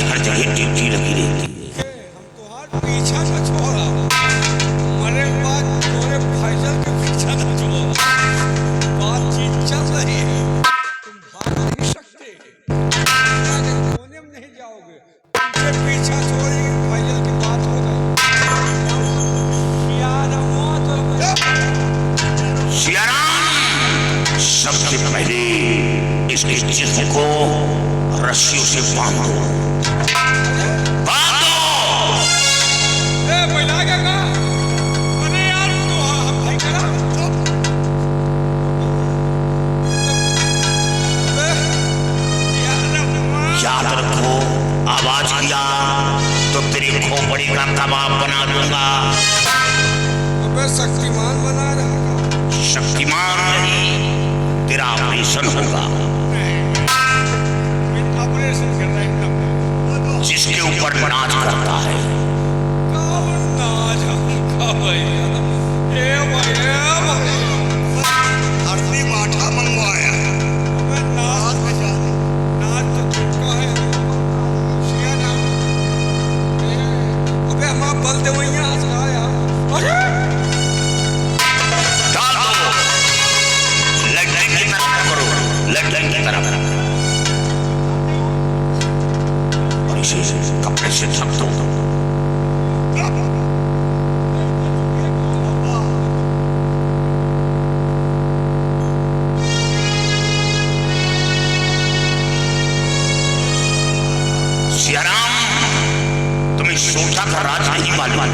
हर जगह ड्यूटी लगी रहती है। हम तुम्हार पीछा न छोड़ा, मरे बाद तोरे फैजल के पीछा न छोड़ा। बातचीत चल रही है, तुम भाग नहीं सकते, कोने में नहीं जाओगे। तुमसे पीछा छोड़ेंगे, फैजल की बात हो गई। सियाराम, सबसे पहले इसके जिस्म को रस्सियों से बांधो। अरे यार तो हम भाई करा याद रखो, आवाज किया तो तेरी खोपड़ी का कबाब बना दूंगा। अबे शक्तिमान बना रहा। शक्तिमान नहीं, तेरा ऑपरेशन होगा। ऑपरेशन कर रहा है जिसके ऊपर नाच करता है। नाच हरदी माठा मंगवाया। नाच तो तुमका है। अबे हम बल दे वही हंस रहा है। डाल दो, लड़की की तरफ करो, लड़की की तरफ, और इसे कपड़े से ढक दो। सियाराम, तुम्हें सोटा का राज नहीं मालूम,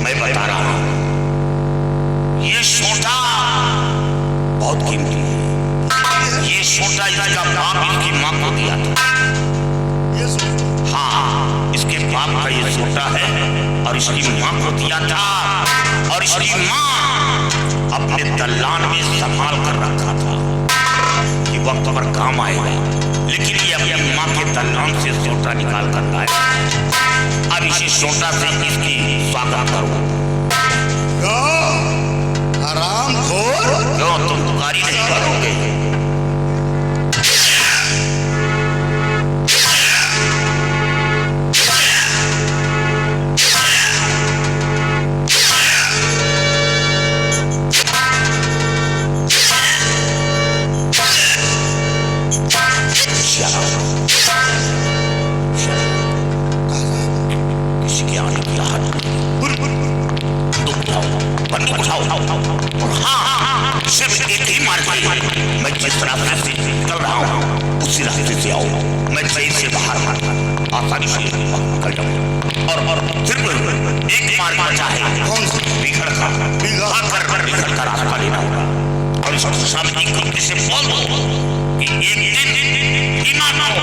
मैं बता रहा हूं। ये सोटा बहुत कीमती है। ये सोटा इसका बाप इसकी मां को दिया था। हाँ, इसके बाप का ये सोटा है और इसकी मां को दिया था, और इसकी मां अपने दल्लान में संभाल कर रखा था। ये वक्त पर काम आएगा, लेकिन ये अपनी मां के दल्लान से सोटा निकाल कर लाया। अब इसी सोटा से इसकी स्वागत करो। हरामखोर, क्यों तुम पुकारी नहीं करोगे? किसी के आने की आहट तुम उठाओ, बंदूक उठाओ, और हाँ, सिर्फ एक ही मार के मैं जिस रास्ते से निकल रहा हूँ उसी रास्ते से आओ। मैं जेल से बाहर आसानी से निकल जाऊँ, और सिर्फ एक मार्ग बचा है। कौन सा? बिगड़ का बिगड़ का रास्ता लेना होगा। और सब कुत्ते से बोल दो कि एक दिन ईमान को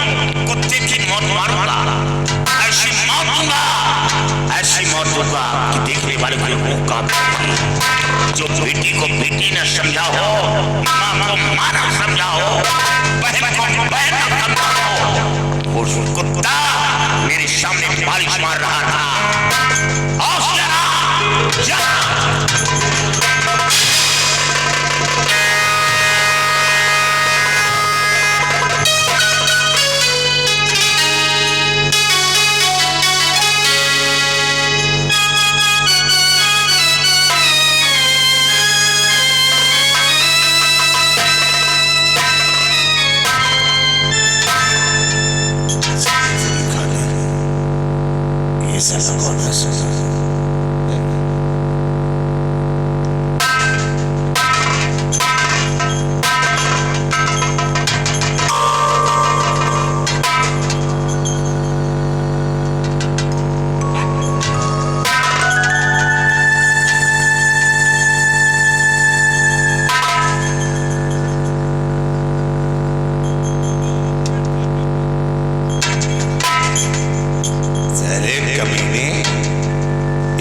कुत्ते की मौत मारूंगा, ऐसी मौत दूंगा, ऐसी मौत दूंगा कि देखने वाले को मुंह कांप जाए। जो बेटी को बेटी न समझा हो, माँ को माँ न समझा हो, बहन को बहन न समझा हो, वो कुत्ता मेरे सामने बारिश मार रहा था। आओ जा।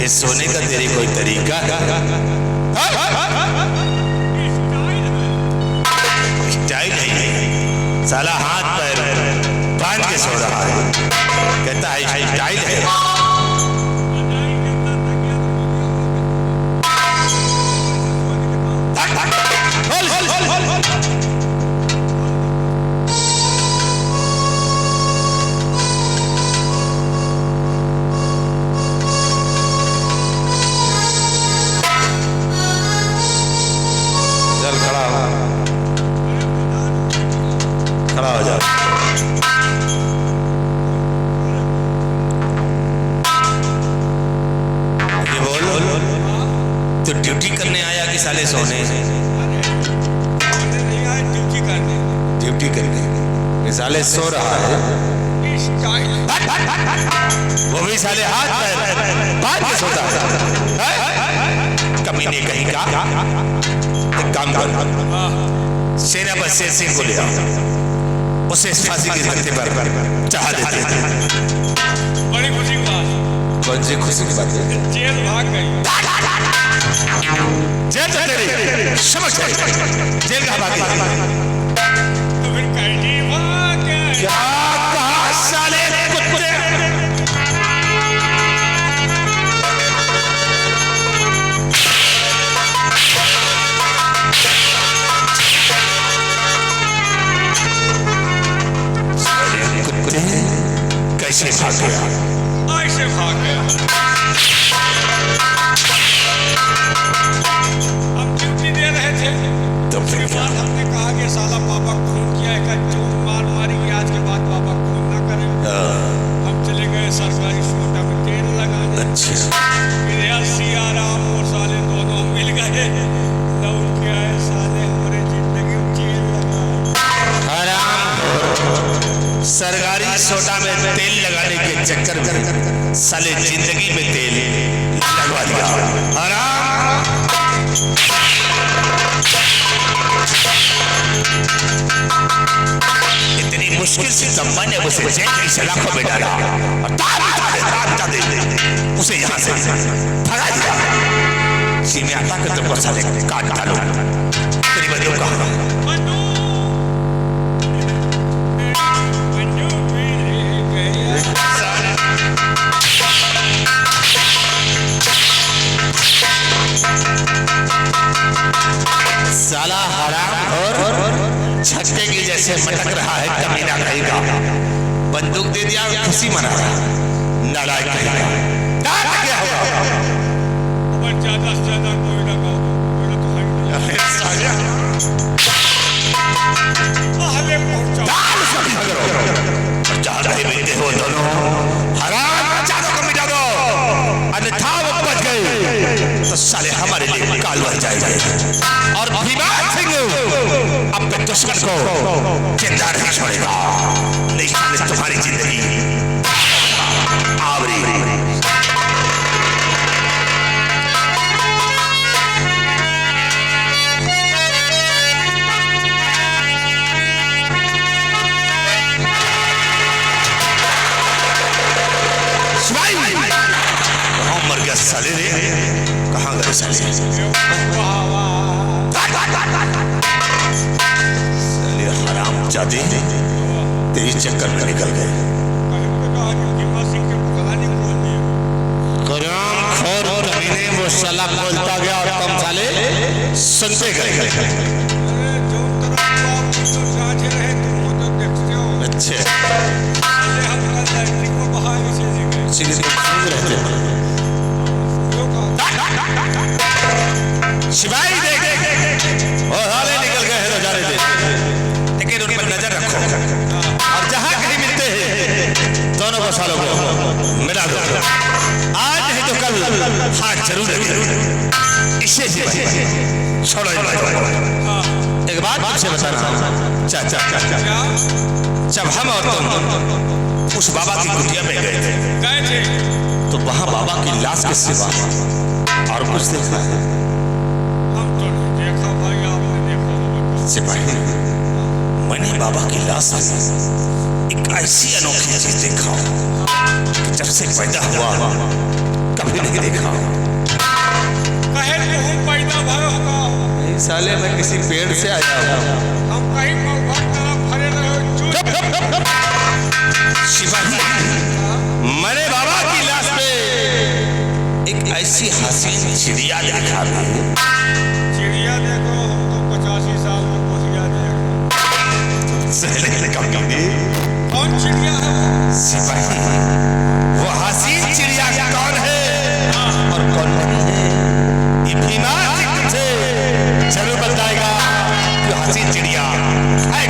सोने का तेरी कोई तरीका? स्टाइल नहीं, साला हाथ पैर बांध के सो रहा है, कहता है स्टाइल है। साले सोने सोने नहीं आए, ड्यूटी करने। ड्यूटी करने ये साले सो रहा है, स्टाइल वो भी साले हाथ पैर बांध के सोता है। कमीने कहीं का एक काम कर, सेना पर शेर सिंह को ले आओ, उसे फांसी के तख्ते पर चढ़ा देते हैं। बड़ी खुशी की बात। कौन सी खुशी की बात है? जेल भाग गई। जेल चले गए, समझ गए, जेल कहाँ भाग गई? तो फिर कैदी भाग गए। क्या कहा साले कुत्ते? साले कुत्ते कैसे भाग गया? ऐसे भाग गया। हम ड्यूटी दे रहे थे, तो फिर उसके बाद हमने कहा कि साला पापा खून किया है, चोट मार मारी, आज के बाद पापा खून ना करें। हम चले गए सरकारी सोटा में तेल लगाने। अच्छा फिर यार सियाराम और साले दोनों मिल गए, लौट के आए, साले हमारे जिंदगी में जेल लगा। सरकारी सोडा में तेल लगाने के चक्कर में साले जिंदगी में तेल लगवा दिया। हराम इतनी मुश्किल से तो मैंने उसे जेल की सलाखों में डाला और तार दे उसे यहाँ से भगा दिया। जी में आता कि तुमको साले काट डालो। तेरी बंदूक कहाँ? साला हराम और छक्के की जैसे मटक रहा है कमीना कहेगा। बंदूक दे दिया, खुशी मना रहा, नालायक कहेगा। क्या होगा? अब ज्यादा से ज्यादा कोई ना कहो, कोई ना तो है ही नहीं। पहले पहुंचा। जहाँ रहे मिलते हो दोनों, हराम चारों को मिटा दो, अन्यथा वो बच गए तो साले हमारे लिए काल बन जाएंगे। और भीमा सिंह अपने दुश्मन को जिंदा नहीं छोड़ेगा, नहीं तो तुम्हारी जिंदगी आवरी। कहाँ मर गया साले रे? कहाँ गए साले? साले हराम जादे तेरी चक्कर में निकल गए। कलाम खोर कमीने वो साला बोलता गया और तुम साले सुनते गए। अच्छे शिवाई देख और हाले निकल गए हैं तो जाने दे, लेकिन उन पर नजर रखो और जहां कहीं मिलते हैं दोनों को सालों को मिला दो। आज नहीं तो कल हाथ जरूर लगे। इसे छोड़ो। एक बात मुझसे बताना, चाचा जब हम और तुम उस बाबा की कुटिया में गए थे तो वहां बाबा की लाश के सिवा और कुछ देखा है? हम तो नहीं देखा भाई, आपने देखा होगा। सिपाही, मैंने बाबा की लाश में एक ऐसी अनोखी चीज देखा कि जब से पैदा हुआ कभी नहीं देखा। कहे तो हम पैदा भय होगा। नहीं साले, मैं किसी पेड़ से आया हूँ। हम कहीं मौका तरफ भरे रहे। सिपाही, मैंने बाबा की लाश में एक ऐसी हसीन चिड़िया देखा है। चिड़िया देखो, हम तो 85 साल में कोशिया देखो। कौन चिड़िया है? सिपाही, वो हसीन चिड़िया कौन है और कौन नहीं है ये भीमा सिंह तुझे जरूर बताएगा कि हसीन चिड़िया है।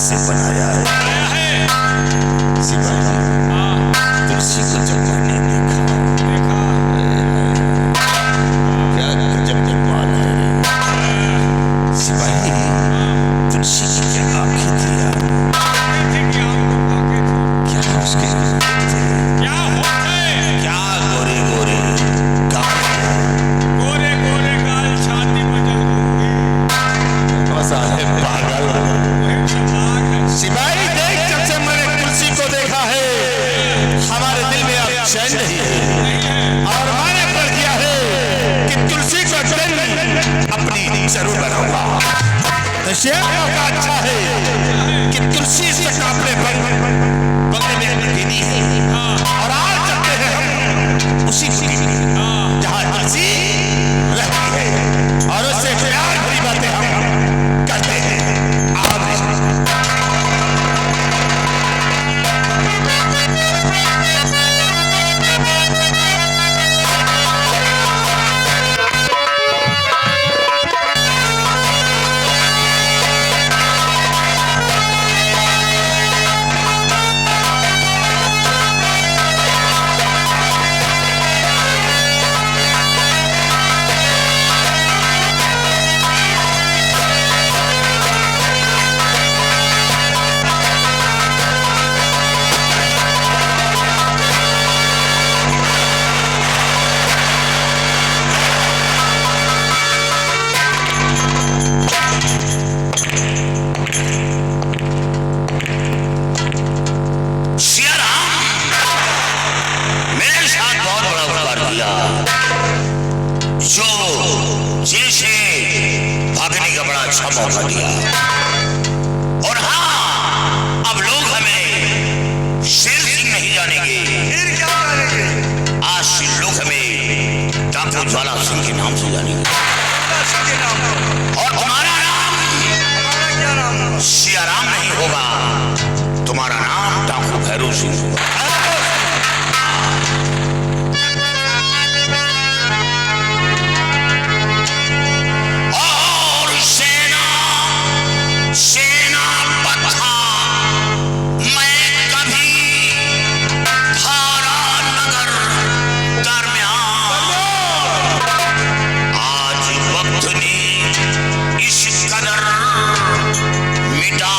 से बनाया है। सिपाही तुलसी को जब मैंने देखा, क्या गजब निर्माण है। सिपाही तुलसी की क्या आंखें थी यार, क्या उसके क्या गोरे गोरे गाल छाती में जल पागल। सिपाही देख, जब से मैंने तुलसी को देखा है हमारे दिल में अब चैन नहीं है, और मैंने पढ़ दिया है कि तुलसी का जन्म अपनी जरूर बनाऊंगा। तो शेर का अच्छा है कि तुलसी से कापड़े बंगले में लगी है, और आज चलते हैं हम उसी जहां तुलसी रहती है, और उससे प्यार भरी बातें हम करते हैं। भागने का बड़ा अच्छा मौका दिया, और हाँ, अब लोग हमें शेर सिंह नहीं जानेंगे, फिर क्या करेंगे? आज से लोग हमें डाकू ज्वाला सिंह के नाम से जानेंगे। और तुम्हारा नाम क्या नाम? सियाराम नहीं होगा, तुम्हारा नाम डाकू भैरव सिंह होगा। मिटा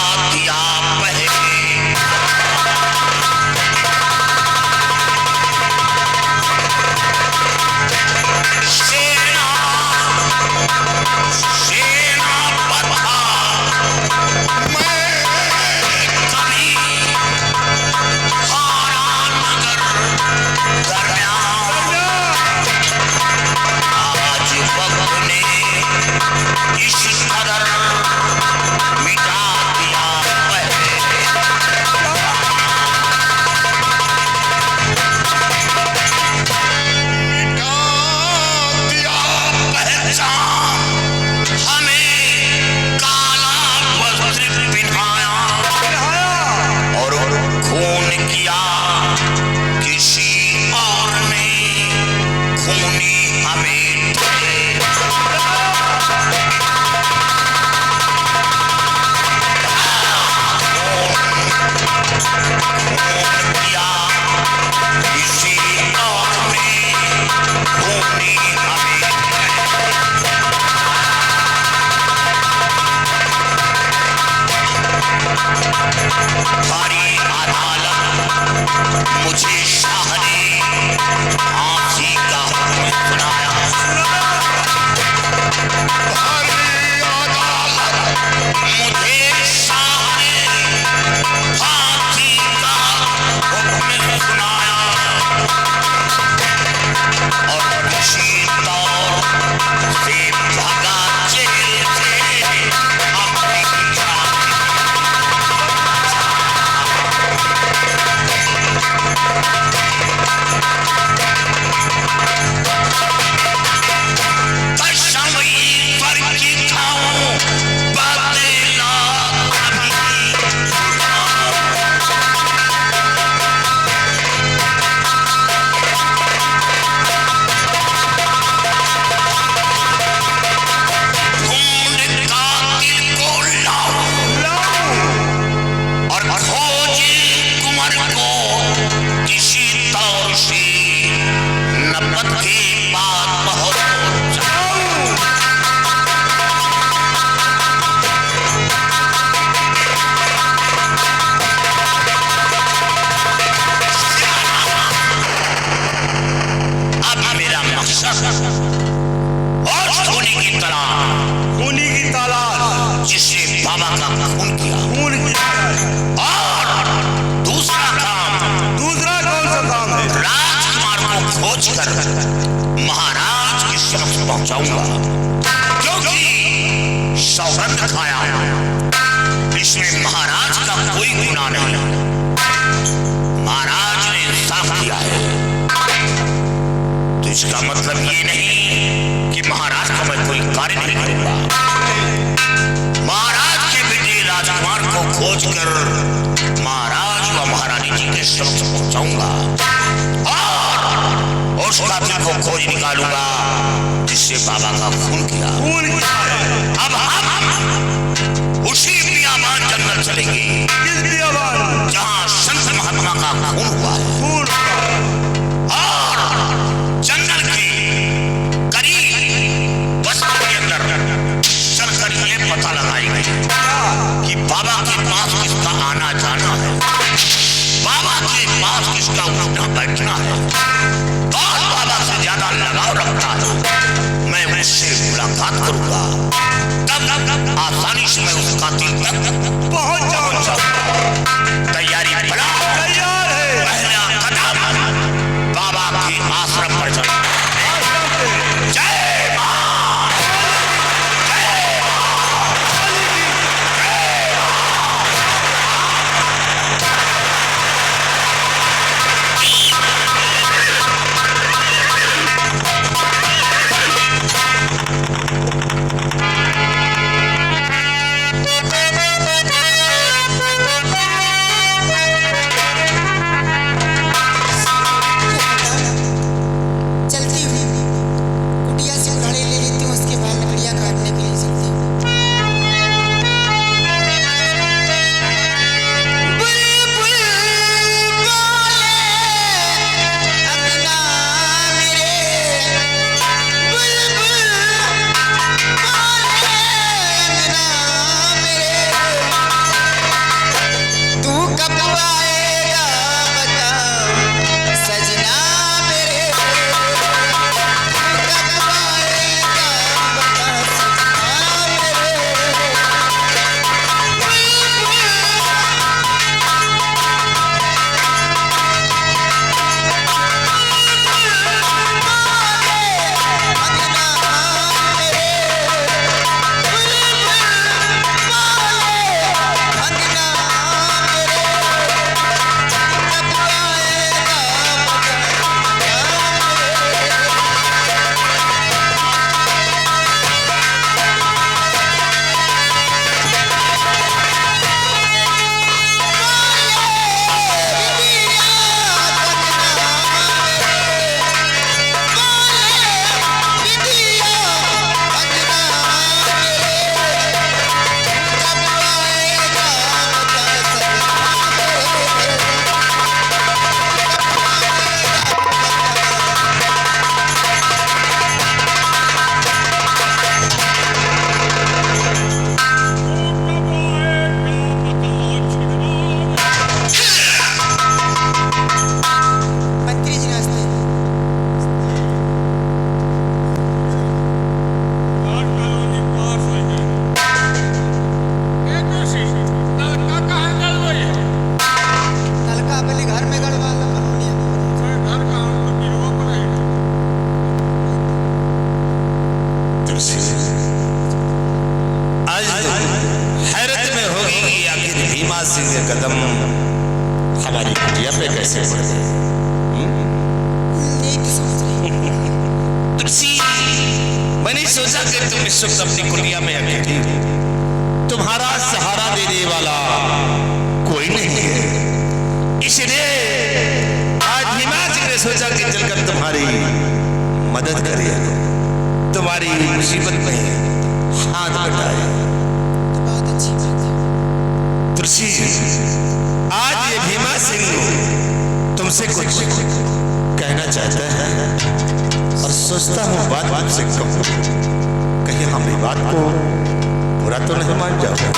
बाबा का खून किया। और दूसरा कौन सा काम है? राजकुमार को खोज कर महाराज के समक्ष पहुंचाऊंगा, क्योंकि सौगंध खाया इसमें महाराज का कोई गुनाह नहीं। महाराज ने इंसाफ किया है, तो इसका मतलब ये नहीं कि महाराज का मैं कोई कार्य नहीं करूंगा। महाराज के बेटे राजकुमार को खोज कर महाराज व महारानी जी के समक्ष पहुंचाऊंगा और उस कातिल को खोज निकालूंगा जिससे बाबा का खून किया। अब हम उसी बियाबान जंगल चलेंगे जहां संत महात्मा का खून हुआ है, और जंगल के करीब बस्ती के अंदर चलकर ये पता लगाएंगे कि बाबा के पास किसका आना जाना है, बाबा के पास किसका उठना बैठना है, और बाबा से ज्यादा लगाव रखता है मैं उससे मुलाकात करूंगा। तब आसानी से मैं उस कातिल तक पहुंच जाऊंगा। तैयारी बना, तैयार है। पहला कदम बाबा के आश्रम पर चलना। जय मां, जय चलती हुई कुटिया से घड़े ले लेती हूँ, उसके बाद लकड़ियाँ काटने के लिए चलती हूँ। तू कब आएगा बता सजना मेरे, तू कब आएगा बता सजना मेरे। मंत्री जी नमस्ते। नलका अपने घर में गड़वा लो, कॉलोनी आज हैरत में होगी कि आखिर भीमा सिंह के कदम हमारी कुटिया पे कैसे पड़े। एक ही सोच रही। तुलसी, मैंने सोचा कि तुम इस वक्त अपनी कुटिया में अकेली हो, तुम्हारा सहारा देने वाला कोई नहीं है, इसलिए आज भीमा सिंह ने सोचा कि चलकर तुम्हारी मदद करे, तुम्हारी मुसीबत में हाथ बटाए। तो बहुत अच्छी बात है। तुलसी, आज ये भीमा सिंह तुमसे कुछ कहना चाहता है और सोचता हूँ बात तुमसे कहूँ, कहीं हमारी बात को बुरा तो नहीं मान जाओगे।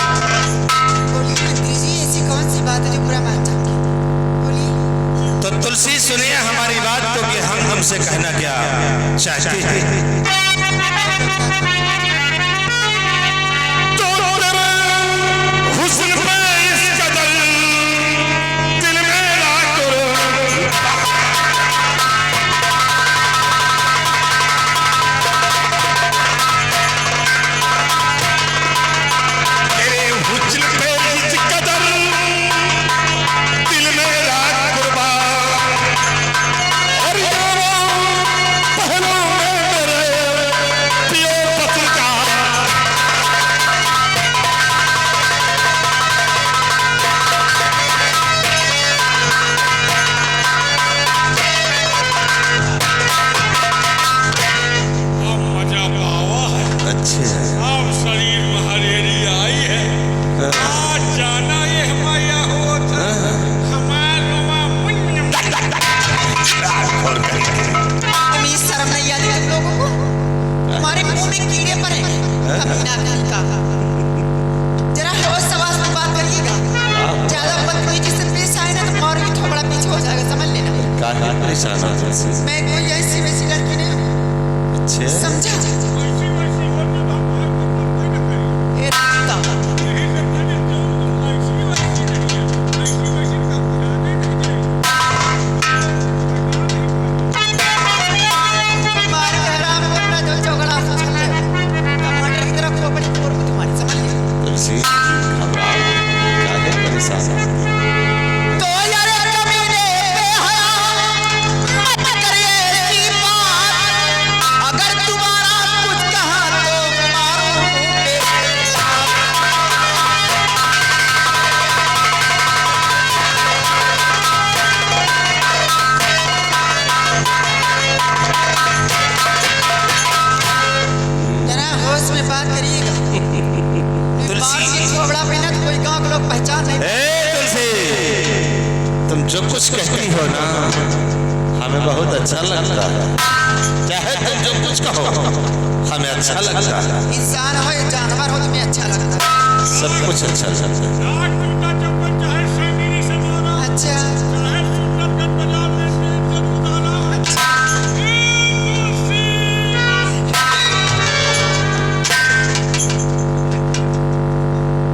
बोलिए मंत्री जी, ऐसी कौन सी बात है जो बुरा मान जाओगे? बोलिए। तो तुलसी सुनिए हमारी बात तो कि हम हमसे कहना क्या चाहते हैं। परेशान हो तुलसी? मैं कोई ऐसी वैसी लड़की नहीं हूँ, अच्छे समझा? ये रास्ता मार के हराम को अपना जो झगड़ा सोच ले, टमाटर की तरफ खोपड़ी फोड़ को तुम्हारी समझ ले। तुलसी घबराओ, काहे परेशान हो? तो यार कमीने बेहया मत करिए ऐसी बात, अगर तुम्हारा कुछ कहा तो मारूंगी। जरा होश में बात करिएगा। बाल की छोबड़ा पहना तो कोई गांव के लोग पहचान नहीं। ए तुलसी, तुम जो कुछ कहती हो ना हमें बहुत अच्छा लगता है। चाहे तुम जो कुछ कहो हमें अच्छा लगता है। इंसान हो या जानवर हो तुम्हें अच्छा लगता है। सब कुछ अच्छा लगता है। अच्छा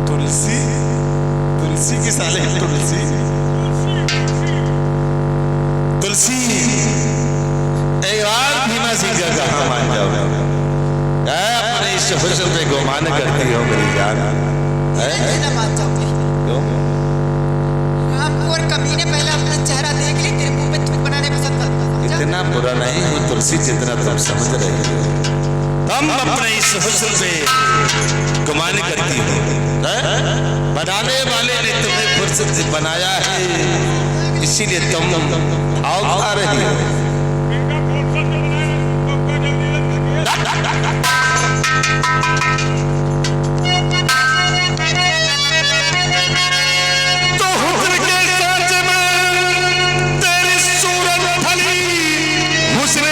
तुलसी, तुलसी की साले तुलसी, तुलसी एक बार भीमा सिंह का कहा मान जाओ। अपने इस हुस्न पे गुमान करती हो मेरी जान। नहीं ना मान जाऊंगी। क्यों? आपको और कमीने पहले अपना चेहरा देख ले, तेरे मुंह पे थूक बनाने पसंद करता समझा? इतना बुरा नहीं हूँ तुलसी जितना तुम समझ रही हो। तुम अपने इस हुस्न पे गुमान करती हो। बनाने वाले ने तुम्हें फुर्सत से बनाया है, इसीलिए तुम आओ खा रही हो। तो हुस्न के सांच में तेरी सूरत ढली, हुस्न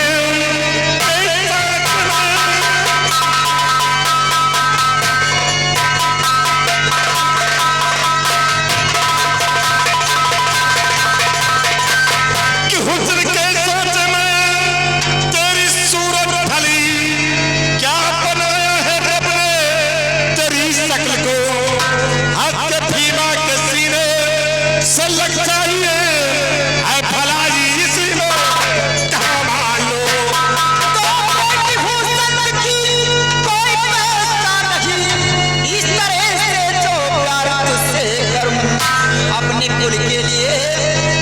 अपने कुल के लिए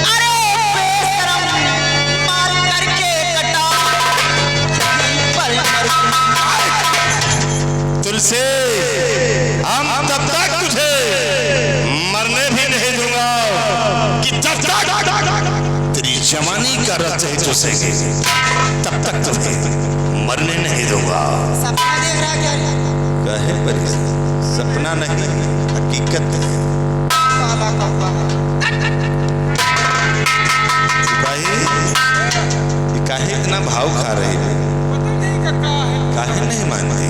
अरे बेशरम मार करके कटा पर तुलसी, हम तब तक तुझे मरने भी नहीं दूंगा कि जब तक तेरी जवानी का रस है चूसेगी, तब तक तुम्हें मरने नहीं दूंगा। सपना देख रहा क्या? कहे पर सपना नहीं हकीकत है। काला काला सिपाही, ये काहे इतना भाव खा रही है? काहे नहीं मानती?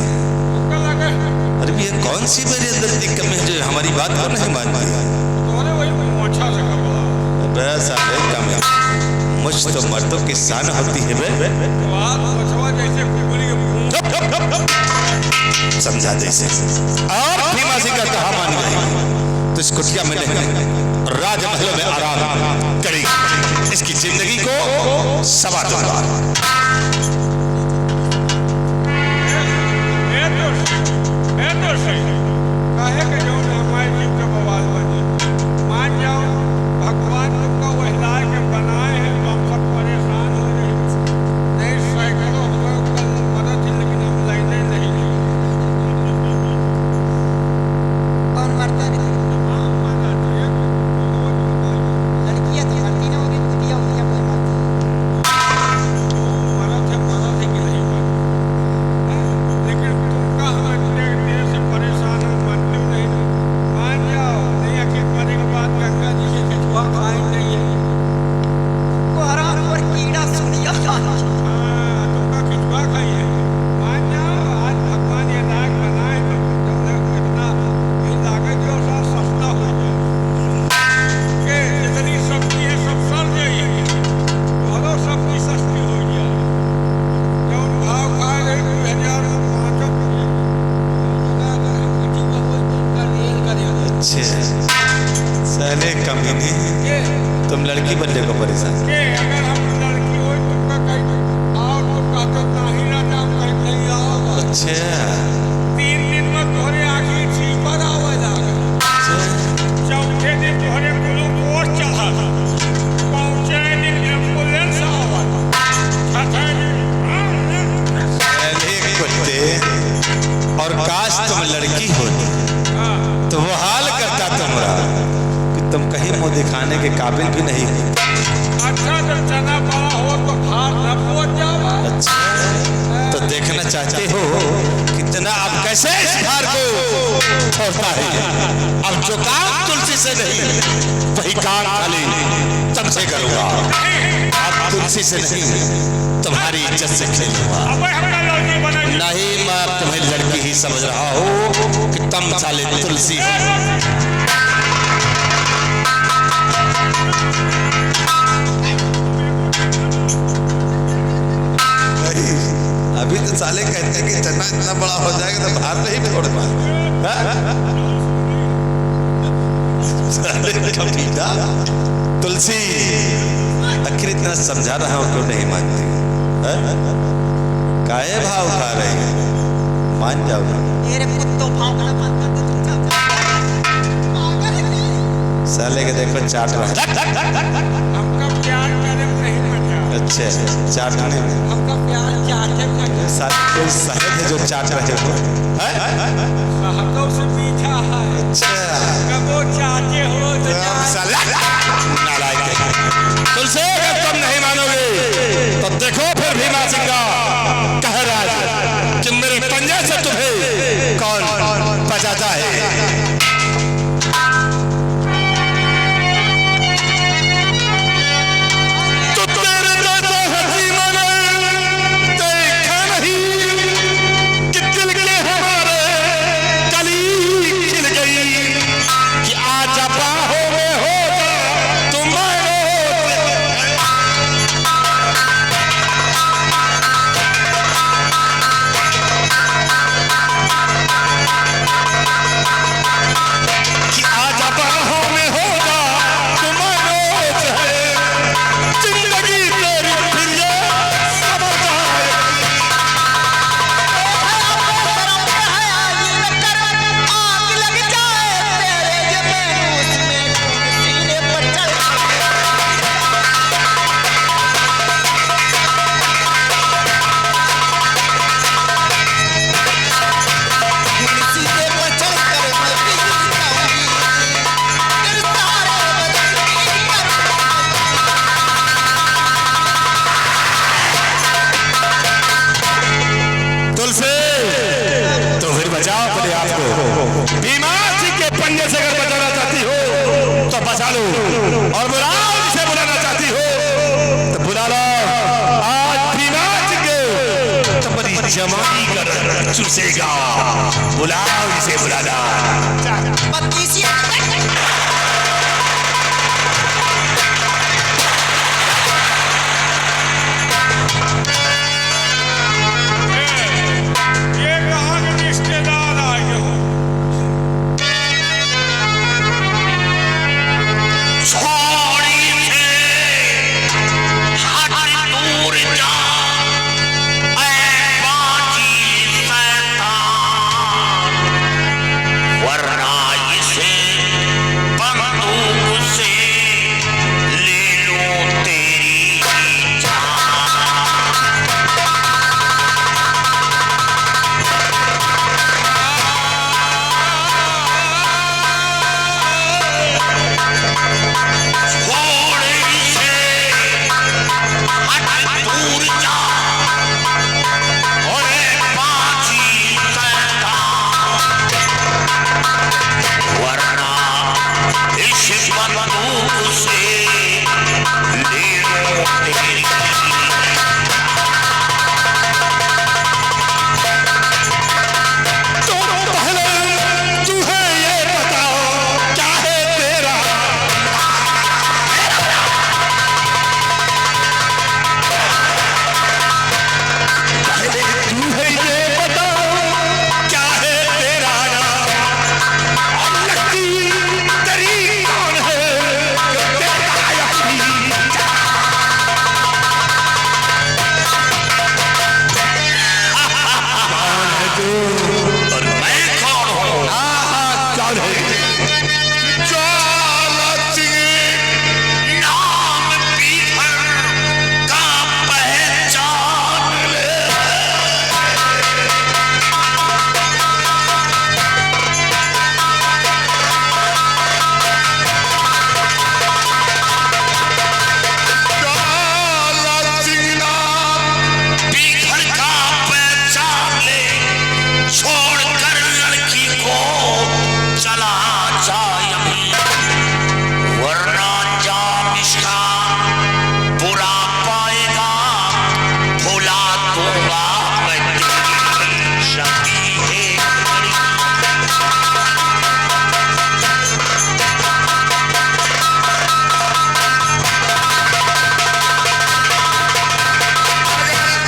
अरे ये कौन सी मेरे अंदर की कमी है जो हमारी बात को नहीं मानती? बस कमी मुझ तो मर्दों की शान होती है बे। समझा जैसे और भीमा सिंह का कहा मान गई तो इस कुटिया में नहीं राजमहल में आराम करेगी। इसकी जिंदगी को सवार दूंगा। अच्छे साले कमीने, तुम लड़की बनने को परेशान। अगर हम लड़की हो तो कहीं आओ तो कहते नहीं रहता, हम कहीं नहीं आओ। अच्छा 3 दिन में तोहरे आखिर ठीक पर आवे जाएगा। चौथे दिन तोहरे ग्लूकोज चढ़ा, पहुंचे दिन एम्बुलेंस आवत, छठे दिन साले कुत्ते, और काश तुम लड़की होती तो वो हाल करता तुम्हारा कि तुम कहीं मुंह दिखाने के काबिल भी नहीं हो। अच्छा जब चना बड़ा हो तो भार न पहुंच जावा। अच्छा तो देखना चाहते हो कितना अब कैसे इस भार को छोड़ता है। अब जो काम तुलसी से नहीं वही काम खाली तुमसे करूंगा। अब तुलसी से नहीं तुम्हारी इज्जत से खेलूंगा। अब हमका लड़की बनेगी नहीं, मैं तुम्हें लड़की ही समझ रहा हूँ कि तुम साले तुलसी हो। अभी तो साले कहते हैं कि चना इतना बड़ा हो जाएगा तो भार नहीं छोड़ पाए। तुलसी आखिर इतना समझा रहा हूँ क्यों नहीं मानती? काहे भाव खा रही है? मान जाओ ना। मेरे कुत्तों भौंकना बंद कर दो तुम। साले के देखो चाट रहा है। हमका प्यार करे नहीं मजा। अच्छा चाटने में हमका प्यार चाहते हैं। साले कोई शहद है जो चाट रहे हो? शहदों से मीठा है। अच्छा कबो चाहते हो तो साला नालायक है। तुलसी अगर तुम नहीं मानोगे तो देखो फिर भीमा सिंह का कह रहा है कि मेरे पंजे से तुम्हें कौन बजाता है। और बुलाओ, जिसे बुलाना चाहती हो तो बुला लो। आज भीमा के तो बड़ी जमानी कर चूसेगा। बुलाओ, जिसे बुलाना। ये कहाँ के रिश्तेदार आए हो? वरना ज्वाला सिंह नाम पीहर का पहचान ले। ज्वाला सिंह नाम पीहर का पहचान ले, छोड़कर लड़की को चला जाए अभी, वरना जाम इसका बुरा पाएगा, भुला दूंगा मैं तेरी शक्ति है।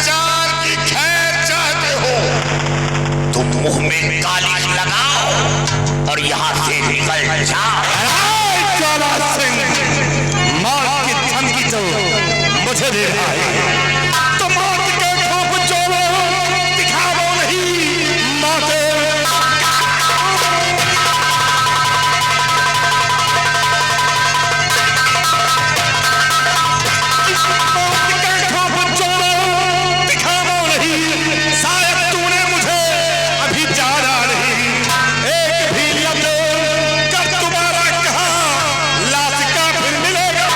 जान की खैर चाहते हो तो मुंह में कालिख लगाओ और यहाँ से निकल जाओ। ज्वाला सिंह मौत की धमकी तो मुझे दे रहा है, तो मौत के खूब जोड़ो, दिखाओ नहीं मौत। मौत के खूब जोड़ो, दिखाओ नहीं, शायद तूने मुझे अभी जाना नहीं। एक भी लफ्ज़ कर तुम्हारा कहा, लाश का फिर मिलेगा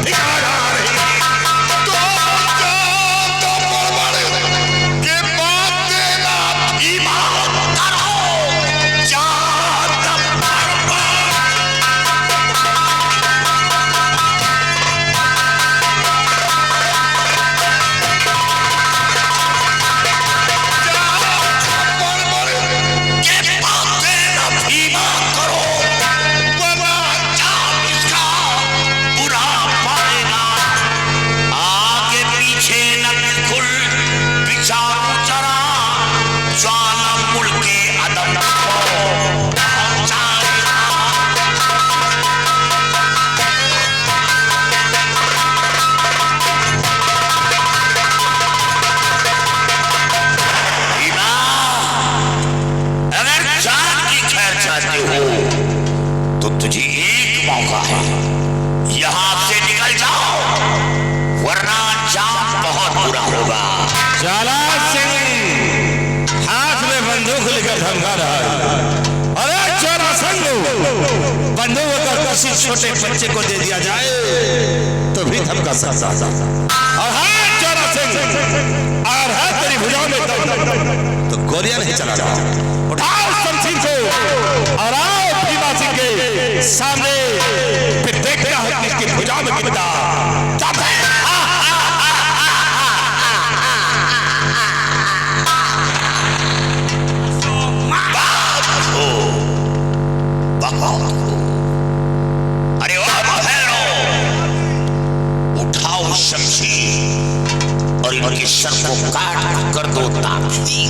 ठिकाना नहीं। तो बड़बड़ के बात देना धीमा करो, जात बड़बड़। के बात देना धीमा करो, वरना जाम इसका बुरा पाएगा। आगे पीछे न बिल्कुल विचारो जरा, ज्वाला मुड़ के अदम को पहुंचाएगा। भीमा, अगर जान की खैर चाहते हो तो तुझे एक मौका है, यहाँ से निकल जाओ, वरना जाम बहुत बुरा होगा। ज्वाला सिंह हाथ में बंदूक लेकर धमका रहा है। अरे ज्वाला सिंह, बंदूक अगर किसी छोटे बच्चे को दे दिया जाए तो भी धमका सकता है। और हाँ ज्वाला सिंह, और है तेरी भुजाओं में दम, तो गोलियां नहीं चला जा। उठाओ शमशीर को और आओ भीमा सिंह के सामने, फिर देखता है किसकी भुजाओं में कितना दम है। अरे ओ भैरो, उठाओ शमशीर और इनके सर को काट कर दो ताकि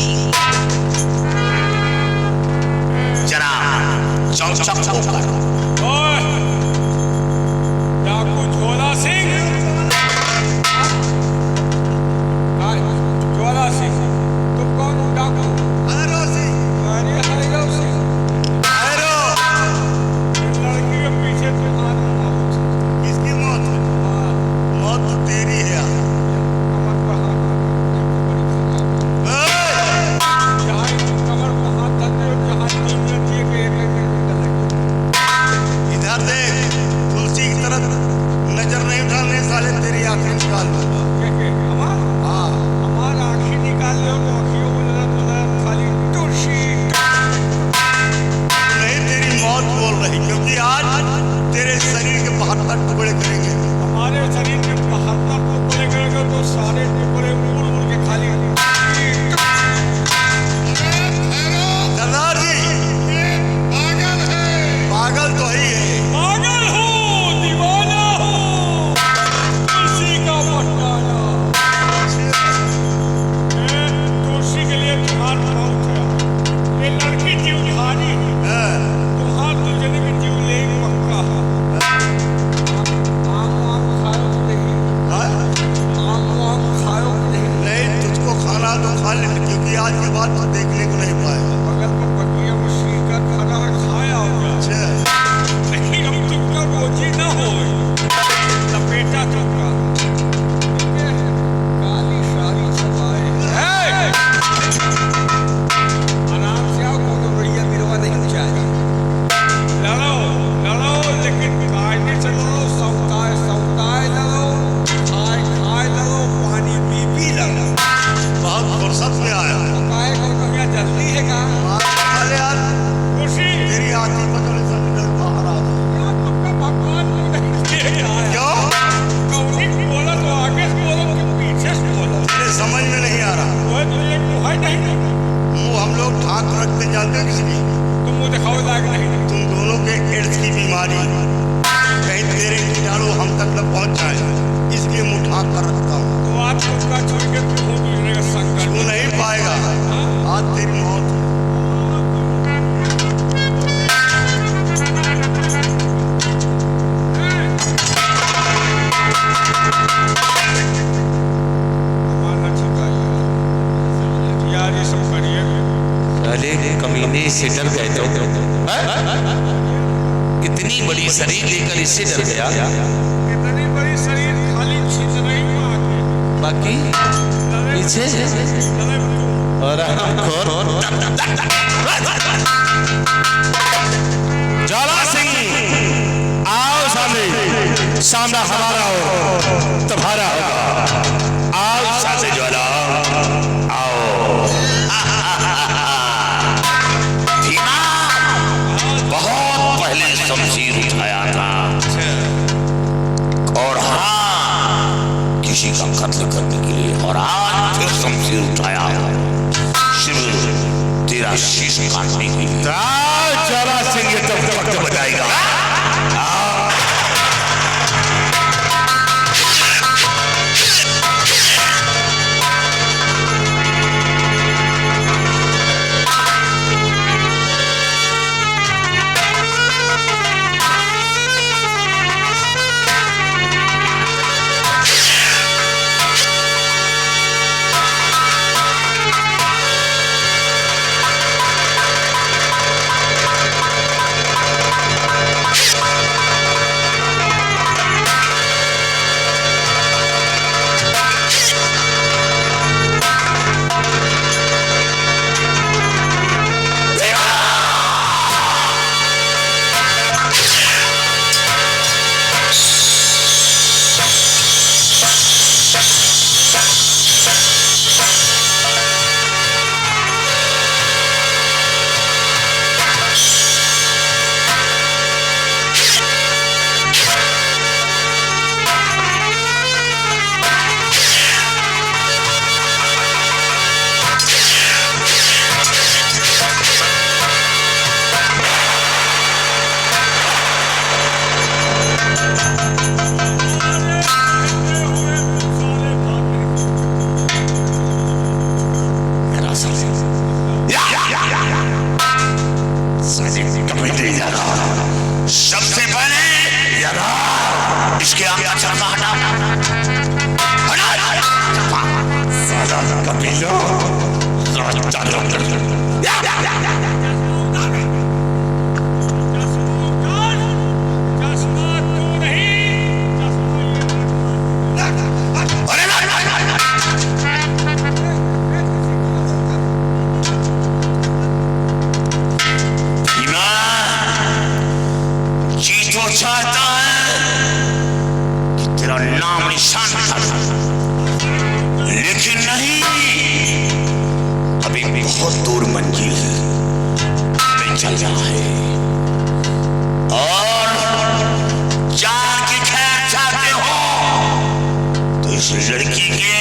जरा चौचक होकर। ओए, डाकू ज्वाला सिंह, ज्वाला सिंह, तुम कौन हो डाकू? भैरो सिंह। अरे हैरव सिंह, भैरो, लड़की के पीछे तुम किसकी मौत? मौत तो तेरी है। कमर पर हाथ जहाँ कमर पर हाथ धरते हो, जहाँ 3 मिनट दिए कि 1 मिनट निकल लगे। इधर देख, तुलसी की तरफ नजर नहीं उठाने साले, तेरी आंखें निकाल दूंगा। हमारा आँखें निकाल लो तो आँखियों को नजर खाली तुलसी। नहीं, तेरी मौत बोल रही, क्योंकि आज तेरे शरीर के 72 टुकड़े करेंगे। हमारे शरीर के 72 टुकड़े करेंगे तो सारे टुकड़े उड़ उड़ के खाली। सरदार जी, पागल है। पागल तो ही है। पागल हूँ, दीवाना हूँ, तुलसी का भंडारा। तुलसी के लिए तुम्हारा नाम उठाया, ये लड़की जीवधारी है, तुम्हारा दूसरे के जीव ले पक्का है। इतनी बड़ी शरीर लेकर इससे डर गया, इतनी बड़ी शरीर खाली खींच रही बाकी पीछे और ज्वाला सिंह आओ सामने, सामना हमारा हो तुम्हारा होगा। आओ सासे ज्वाला आओ। भीमा बहुत पहले शमशीर उठाया था और हाँ किसी का कत्ल करने के लिए, और आज फिर शमशीर उठाया सिर्फ तेरा शीश काटने के लिए। ज्वाला सिंह ये तो वक्त बताएगा। सबसे पहले इसके आगे चलना हटा साला कबीला चाहता है कि तेरा नाम निशान था, लेकिन नहीं, अभी बहुत दूर मंजिल में चल रहा है और जान की खैर चाहते हो तो इस लड़की के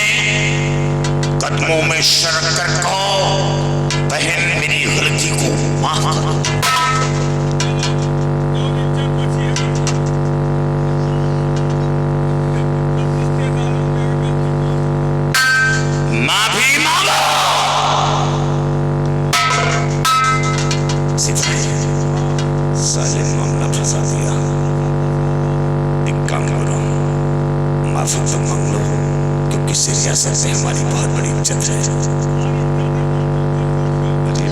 कदमों में सरक कर कहो, बहन मेरी गलती को माफ करो। साले मामला फंसा दिया, एक काम करो, माफी तो मांग लो, क्योंकि सियासत में हमारी बहुत बड़ी इज्जत है। अरे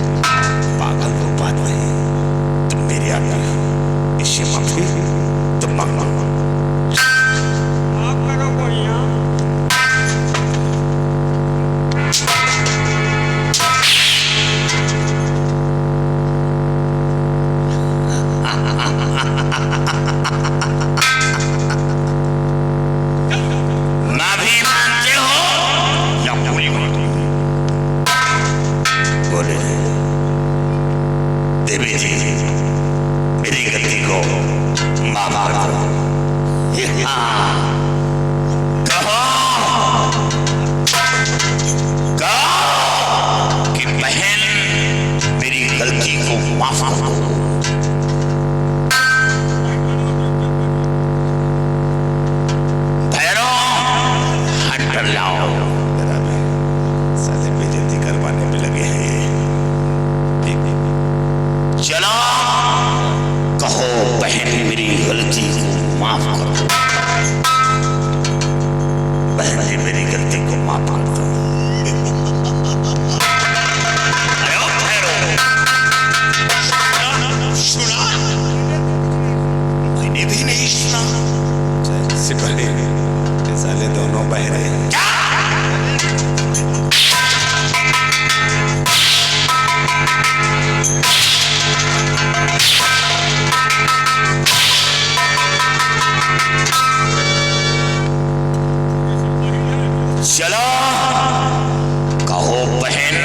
पागल को बात नहीं, तुम मेरे आगे इससे माफी तो मांग लो। आप करो कोई ना भी मानते हो या पूरी भी नहीं सुना। सिपाही ये साले दोनों बहरे हैं। चलो कहो बहन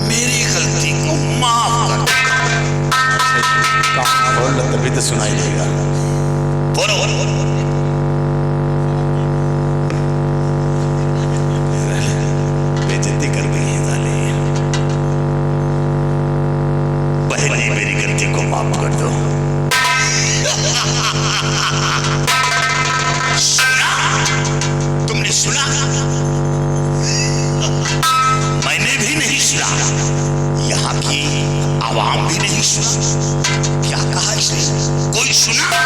मेरी गलती को माफ कर दो। बोल तभी तो सुनाई देगा। बोलो बेइज्जती कर दी है साले। बहन जी मेरी गलती को माफ कर दो। सुना तुमने सुना? मैंने भी नहीं सुना, यहाँ की आवाम भी नहीं सुना। क्या कहा इसने? कोई सुना?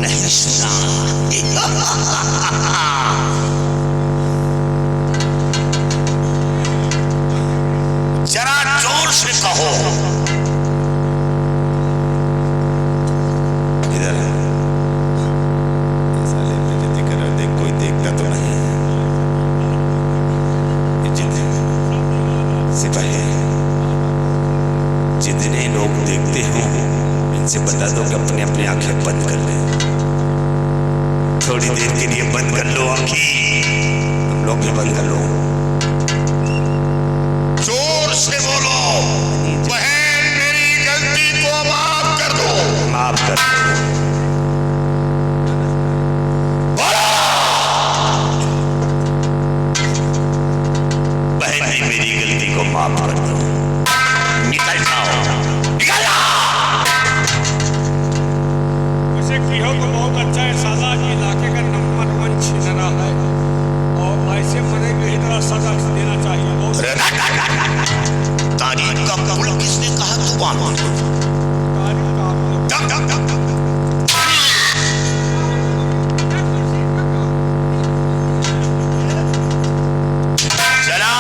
नहीं सुना। जरा जोर से कहो। इधर साले बेइज्जती कर रहे, देख कोई देखता तो नहीं है। सिपाही जितने लोग देखते हो इनसे बता दो कि अपने अपने आंखें बंद कर ले। थोड़ी देर के लिए बंद कर लो आंखें। तुम लोग भी बंद कर लो। जोर से बोलो बहन मेरी गलती को माफ कर दो। माफ कर दो। बहन जी मेरी गलती को माफ कर दो। निकल जाओ, निकल जाओ। उसे किया तो बहुत अच्छा है। साला इलाके का नंबर 1 छिनरा है और ऐसे मरे को इतना सजा देना चाहिए। तारीफ का पुल किसने कहा? जुबान चला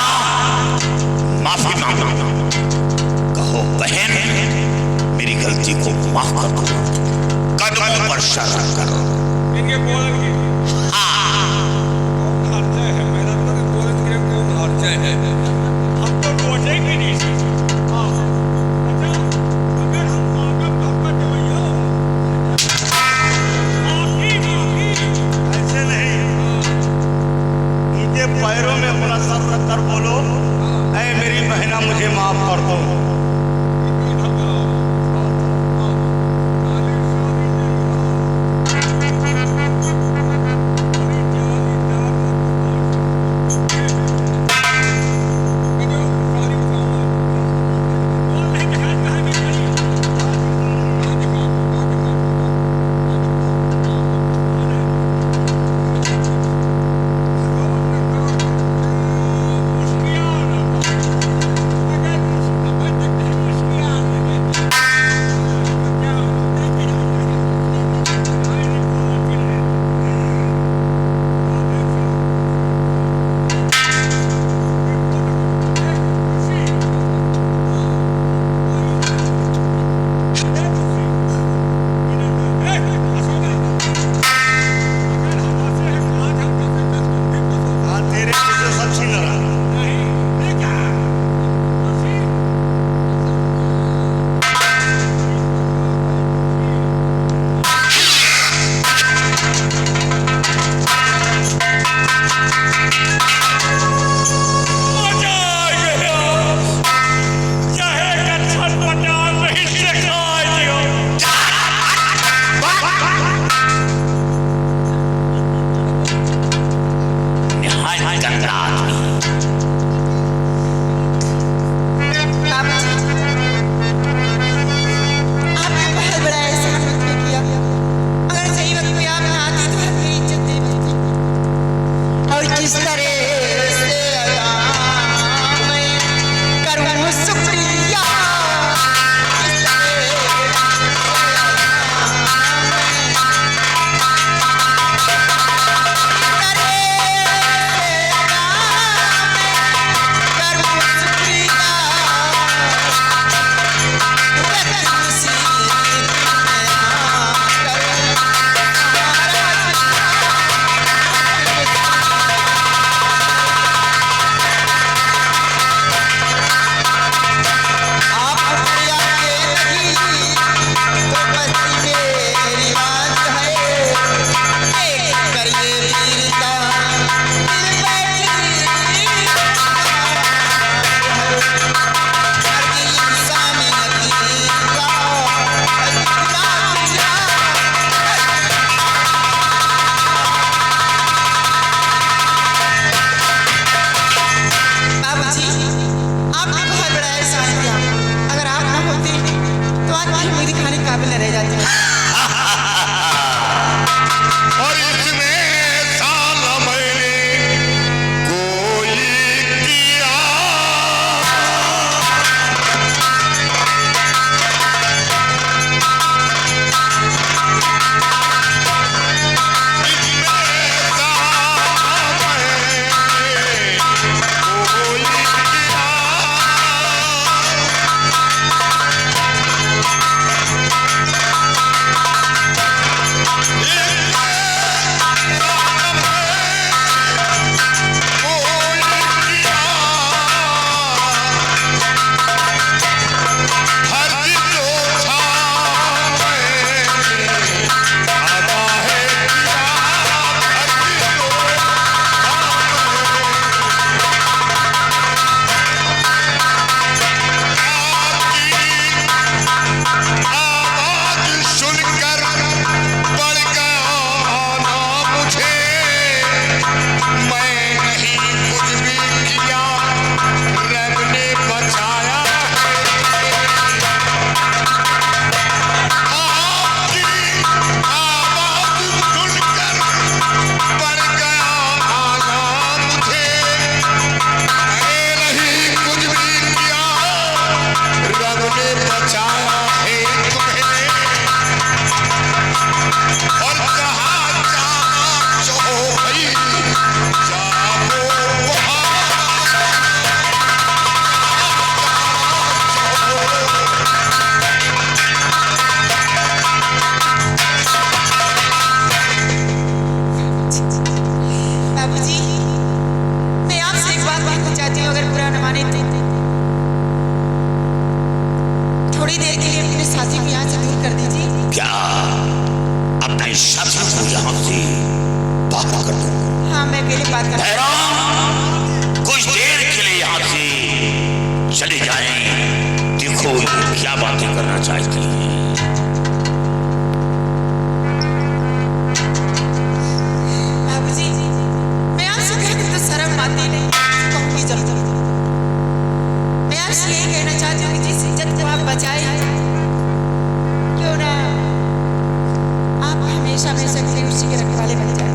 माफी मांगो। कहो बहन मेरी गलती को माफ कर दो। कदमों पर शर्म करो। इनके बोलेंगे कौन हार जाए है। मेरा तो बोलेंगे कौन हार जाए है। हम तो बोलेंगे नहीं। हाँ अच्छा अगर हम मांगब तो हमका देवैया माफी माफी ऐसे नहीं, इनके पैरों में अपना सर रख कर बोलो, ऐ मेरी बहना मुझे माफ कर दो। काबिल न रह जाती हूँ। और इसमें साला मैंने कोई किया बाबूजी, मैं आपसे एक बात कहना चाहती हूँ, अगर बुरा न माने तो। थोड़ी देर के लिए अपने साथी को यहाँ से दूर कर दीजिए। क्या अपने साथी को यहाँ से बाहर कर दूं? हाँ, मैं पहले बात कर। भैरव, कुछ देर के लिए यहाँ से चले जाएं। देखो क्या बातें करना चाहती हैं। बाबूजी, मैं आपसे कहकर तो शर्म आती नहीं, कहूँगी जल्दी। मैं आपसे यही कहना चाहती हूँ कि जिस इज्जत को आप बचाए, क्यों ना आप हमेशा हमेशा के लिए उसी के रखवाले बन जाए।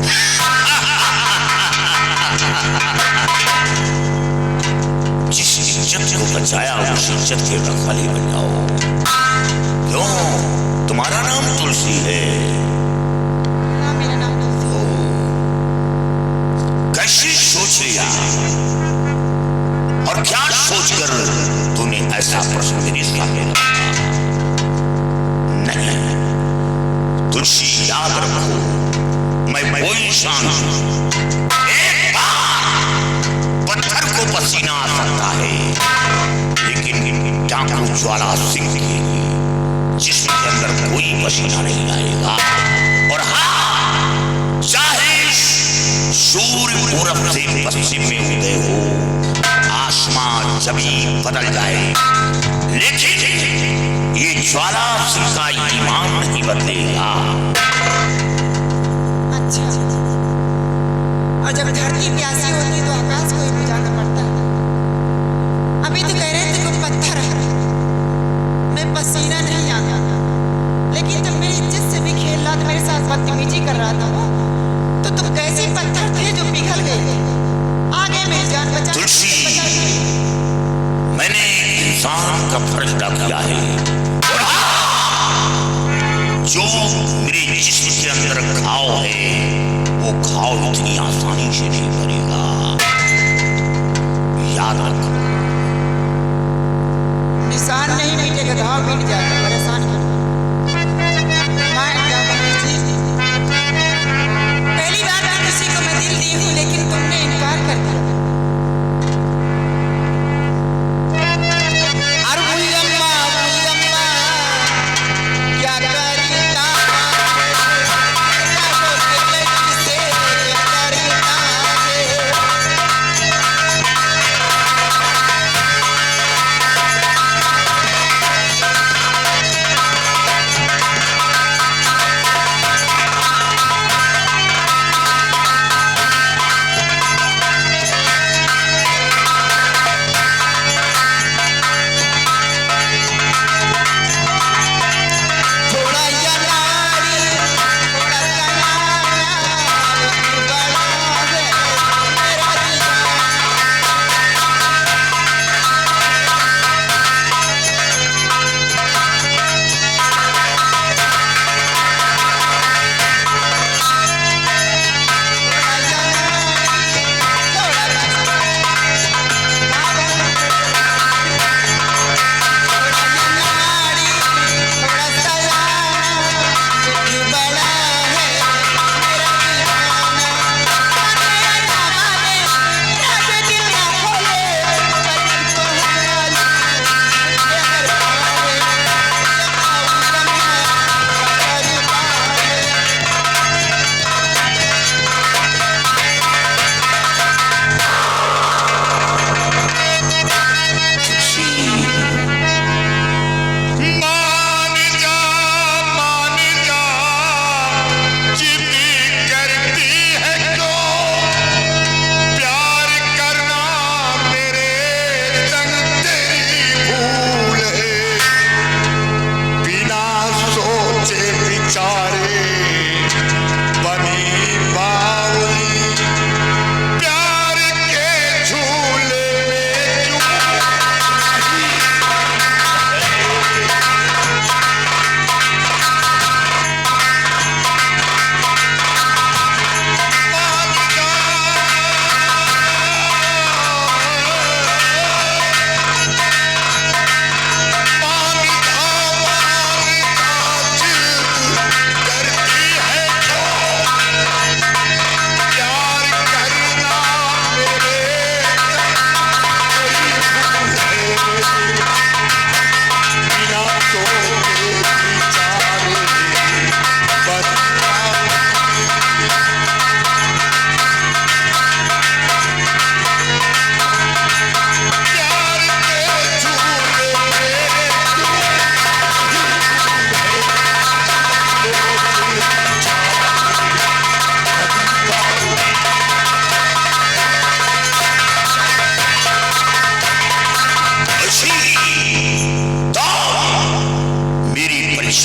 जिस इज्जत को बचाया उस इज्जत के रखवाले बन जाओ। क्यों, तुम्हारा नाम तुलसी है? हाँ, मेरा नाम तुलसी। कैसी सोच लिया और क्या सोचकर तूने ऐसा प्रश्न मेरे सामने रखा? नहीं, तुलसी याद रखो, मैं कोई इंसान एक बार पत्थर को पसीना आ सकता है, लेकिन डाकू ज्वाला सिंह के जिसके अंदर कोई पसीना नहीं आएगा। और हाँ, चाहे सूर्य पूरब से पश्चिम में उदय हो, आसमान जमीन बदल जाए, लेकिन ये ज्वाला सिंह का ईमान नहीं बदलेगा। अच्छा, और जब धरती प्यासी होती है तो आकाश को ही बुझाना पड़ता है। अभी तो कह रहे थे तुम पत्थर है, मैं पसीना नहीं आता, लेकिन तुम मेरी इज्जत से भी खेल रहा था, मेरे साथ बदतमीजी कर रहा था, तो तुम कैसे पत्थर थे जो पिघल गए? आगे मेरी जान बचा। तुलसी, मैंने इंसान का फर्ज अदा किया है, और हाँ, जो मेरे जिस्म के अंदर घाव है, वो घाव इतनी आसानी से नहीं भरेगा। याद रख, निशान नहीं मिटेगा, घाव मिट जाएगा, परेशान मत हो। पहली बार मैं किसी को मैं दिल दी हूँ, लेकिन तुमने इनकार कर दिया। क्या करता है?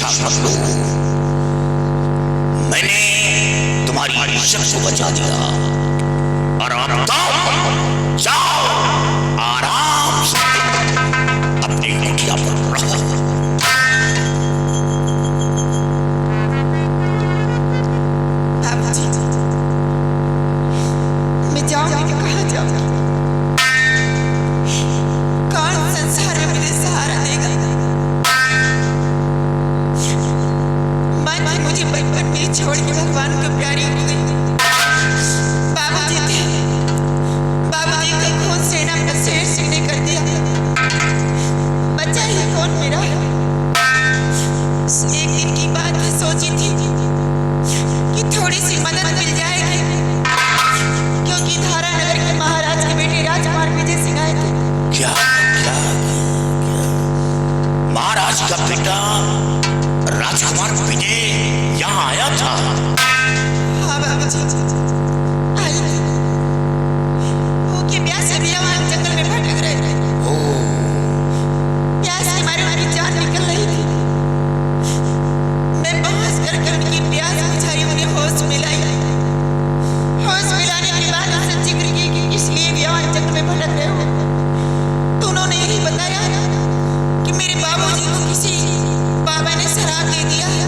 परेशान मत लो, मैंने तुम्हारी इज्जत को बचा दिया और अब तुम जाओ आराम से अपनी कुटिया पर रहो। बाबूजी, मैं जाऊंगी तो कहाँ जाऊंगी? कौन संसार में मुझे सहारा देगा? माँ मुझे बचपन में छोड़ के भगवान को प्यारी हो गई। बाबूजी थे, बाबूजी का खून सेना पर शेर सीने कर दिया। बच्चा ही कौन मेरा? एक दिन की बात है, सोची थी कि थोड़ी सी मदद मिल जाएगी, क्योंकि धारा नगर के महाराज के बेटे राजकुमार विजय सिंह आए थे। क्या क्या महाराज का बेटा राजकुमार विजय यहाँ आया था? हाँ बाबूजी, आई थी। वो के प्यास से भी वहाँ जंगल में भटक रहे थे। प्यास के मारे उनकी जान निकल रही थी। मैं पहुँच करके उनकी प्यास बुझाई, उन्हें होश मिलाई। होश मिलाने के बाद उनसे जिक्र की कि इसलिए भी वहाँ जंगल में भटक रहे हो। तो उन्होंने यही बताया कि मेरे बाबूजी को किसी बाबा ने शराब दे दिया है।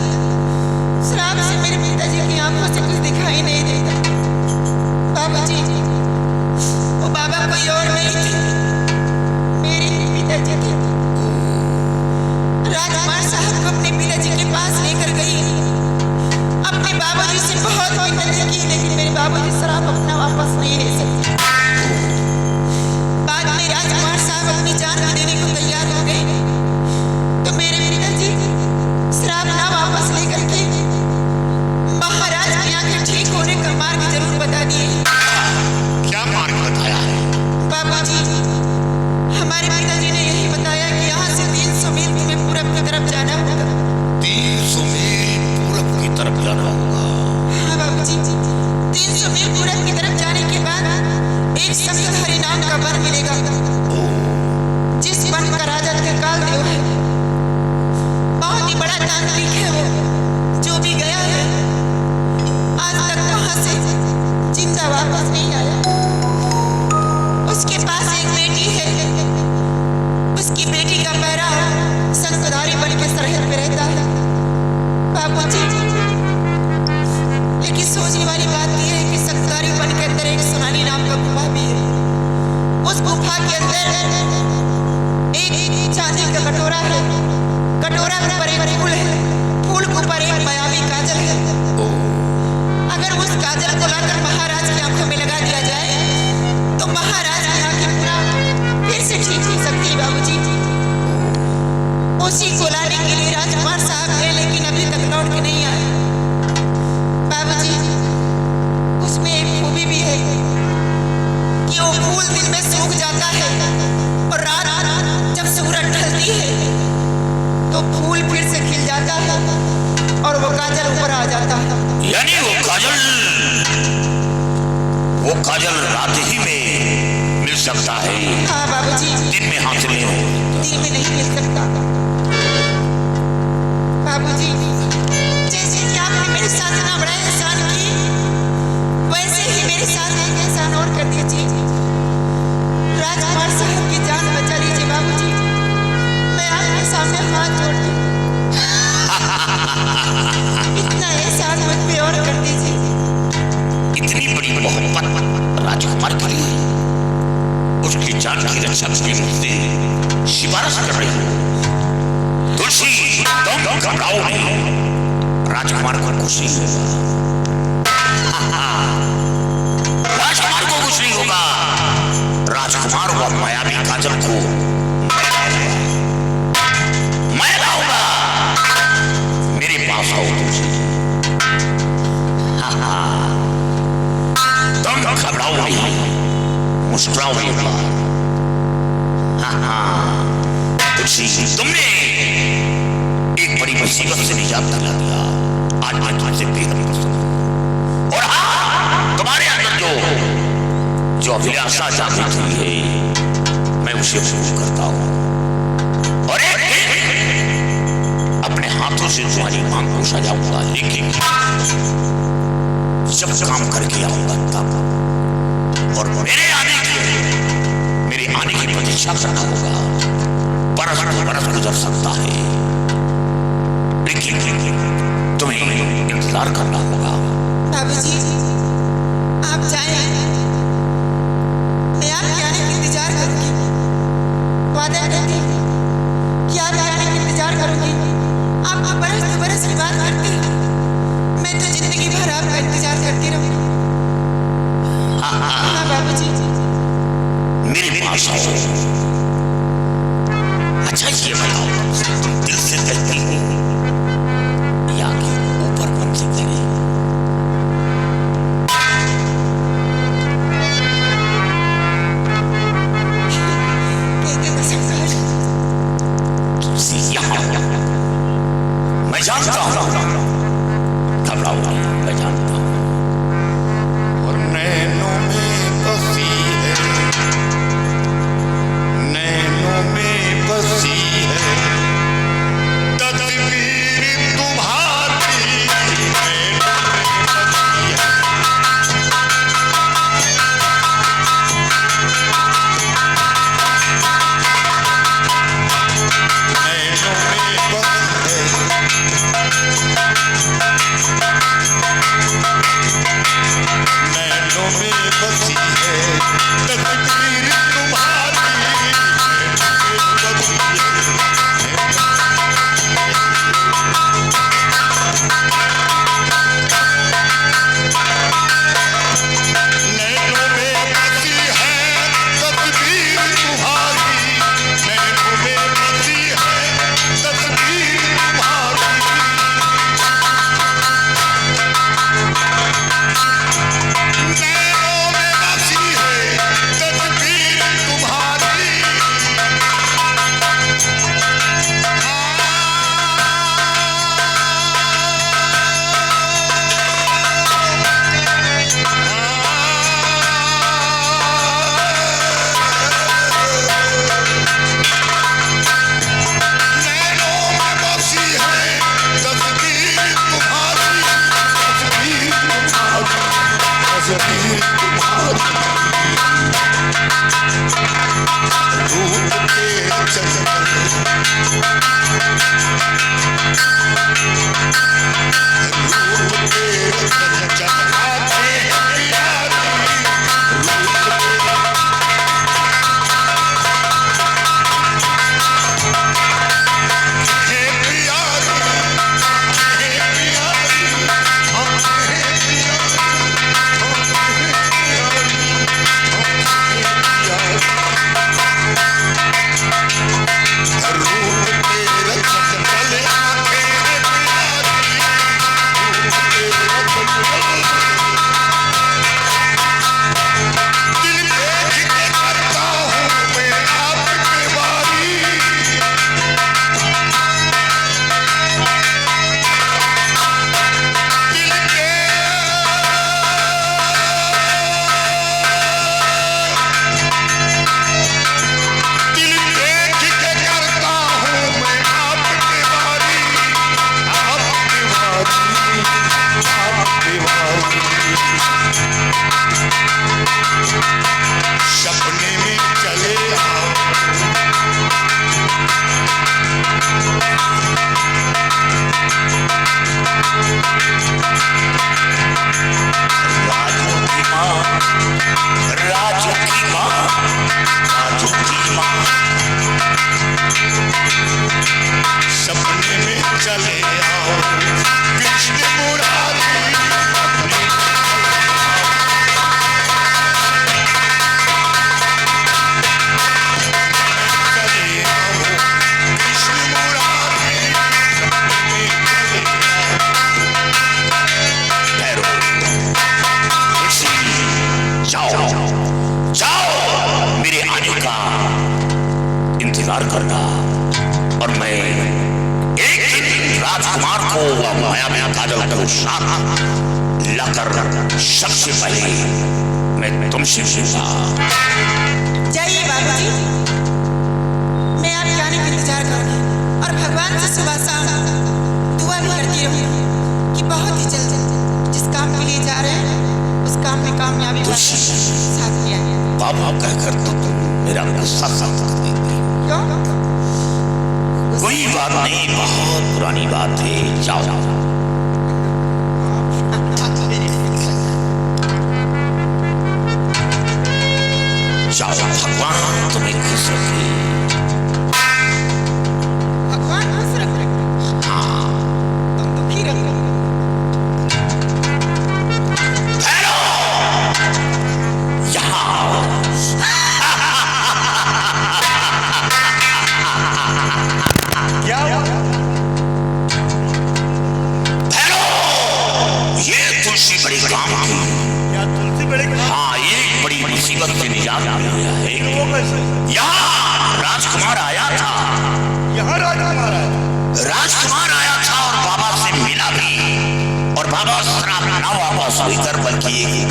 शराब से मेरे पिताजी की आंखों से कुछ दिखाई नहीं देता। बाबूजी, वो बाबा कोई और नहीं थे, मेरे ही पिताजी थे। राजकुमार साहब को अपने पिताजी के पास लेकर गई, अपने बाबूजी से बहुत मिन्नतें की, लेकिन मेरे बाबूजी शराब अपना वापस नहीं ले सकते। बाद में राजकुमार साहब अपनी जान देने को तैयार हो गए, तो मेरे पिताजी शराब ना वापस लेकर के महाराज की आंखें ठीक होने का मार्ग जरूर बता दिए। क्या मार्ग बताया है? बाबूजी, हमारे पिताजी ने यही बताया कि यहाँ से 300 मील तुम्हें पूरब की तरफ जाना होगा। 300 मील पूरब की तरफ जाना होगा? हाँ बाबूजी, 300 मील पूरब की तरफ जाने के बाद एक शंखधारी नाम का वन मिलेगा, जिस वन का राजा त्रिकालदेव है। बहुत ही बड़ा तांत्रिक है वो। जो भी गया है आज तक वहां से जिंदा वापस नहीं आया। उसके पास एक बेटी है, उसकी बेटी का पैरा शंखधारी बन के सरहद पे रहता है। बाबूजी, लेकिन सोचने वाली बात यह है कि शंखधारी बन के अंदर एक सोनाली नाम का गुफा भी है। उस गुफा के अंदर एक चांदी का कटोरा है। कटोरा के ऊपर एक फूल है, फूल के ऊपर एक मायावी काजल है। अगर उस काजल को लाकर महाराज की आंखों में लगा दिया जाए तो महाराज की आंखें पूरा फिर से ठीक हो सकती है। बाबूजी, उसी को लाने के लिए राजकुमार साहब गए, लेकिन अभी तक लौट के नहीं आए। बाबूजी, उसमें एक खूबी भी है कि वो फूल दिन में सूख जाता है और रात जब सूरज ढलती है तो फूल फिर से खिल जाता है और वो काजल ऊपर आ जाता है। यानी वो काजल रात ही में मिल सकता है? हाँ बाबूजी, दिन में हासिल नहीं हो? दिन में नहीं मिल सकता। बाबूजी, जैसे कि आपने मेरे साथ इतना बड़ा एहसान की, वैसे ही मेरे साथ एक एहसान और कर दीजिए। राजकुमार साहब की जान बचा लीजिए बाबूजी। मैं आपके सामने हाथ जोड़ती हूँ, इतना एहसान मुझ पे और कर दीजिए। इतनी बड़ी मोहब्बत राजकुमार के लिए, उसकी जान की रक्षा के लिए मुझसे सिफारिश कर रही हूँ। तुलसी, तुम घबराओ नहीं, राजकुमार को कुछ नहीं होगा। राजकुमार को कुछ नहीं होगा। राजकुमार व मायावी काजल को मैं लाऊंगा। मेरे पास आओ तुलसी। तुम घबराओ नहीं, मुस्कुराओ नहीं। तुलसी, तुमने एक बड़ी मुसीबत से निजात दिला दिया। आज मैं तुमसे बेहद प्रसन्न हूं। और हाँ, तुम्हारे अंदर जो अभिलाषा जागृत हुई है, मैं उसे पूर्ण करता हूं और एक अपने हाथों से तुम्हारी मांग को सजाऊंगा, लेकिन जब काम करके आऊंगा तब, और मेरे आने की प्रतीक्षा करना होगा। बरस गुजर सकता है, लेकिन तुम्हें इंतजार करना होगा। बाबूजी, आप जाएं, मैं आपके आने का इंतजार करूंगी। वादा करती हूँ कि आपके आने का इंतजार करूंगी। आप बरस की बात करती हैं, मैं तो जिंदगी भर आपका इंतजार करती रहूंगी। हाँ बाबूजी, मेरे पास आओ। अच्छा ये बताओ, तुम दिल से कहती हो या कि ऊपर मन से कहे? मैं जानता हूँ, घबराओ नहीं, मैं जानता हूँ। और नैनों में बसी है, नैनों में बसी है तस्वीर तुम्हारी, नैनों में बसी है। नैनों में बसी है, नैनों में बसी है तस्वीर तुम्हारी, नैनों में बसी है। नैनों में बसी है तस्वीर तुम्हारी, नैनों में बसी है तस्वीर तुम्हारी। नैनों में बसी है तस्वीर तुम्हारी। नैनों में बसी है तस्वीर तुम्हारी, तस्वीर तुम्हारी, रूप तेरा चंचल, रूप तेरा चंचल आते प्यारी, रूप तेरा है प्यारी, है प्यारी, हम है प्यारी, रूप तेरा चंचल आंखें प्यारी, रूप तेरा चंचल। दिल देख के करता हूँ मैं आपके बारी, दिल के दिल देख के करता हूँ मैं आपके बारी, आपके बारी, आपके बारी। सपने में चले आओ, राजू की माँ, राजू की माँ, राजू की माँ। सपने में चले आओ कृष्ण मुरारी, अपने चले आओ कृष्ण मुरारी, सपने में चले आओ। ठहरो, तुलसी, जाओ जाओ, मेरे आने का इंतजार करना, और मैं एक दिन राजकुमार को व माया में काजल को साथ लाकर सबसे पहले मैं तुमसे मिलूंगा। जाइए बाबूजी, मैं आपके आने का इंतजार करूंगी और भगवान से सुबह शाम दुआ मेरे साथ साथ कर देती। क्यों? कोई बात नहीं, बहुत पुरानी बात है, जाओ जाओ, भगवान तुम्हें खुश रखे। भगवान खुश रखे, तुम दुखी रहो। हेलो, यहाँ आओ। क्या हुआ? हेलो, ये तुलसी बड़ी काम की। क्या तुलसी बड़े हाँ, ये बड़ी मुसीबत से निजात मिला है। वो कैसे? यहाँ राजकुमार आया था, यहाँ राजकुमार है। राजकुमार आया था और बाबा से मिला भी, और बाबा श्राप ना वापस होकर बल्कि एक उपाय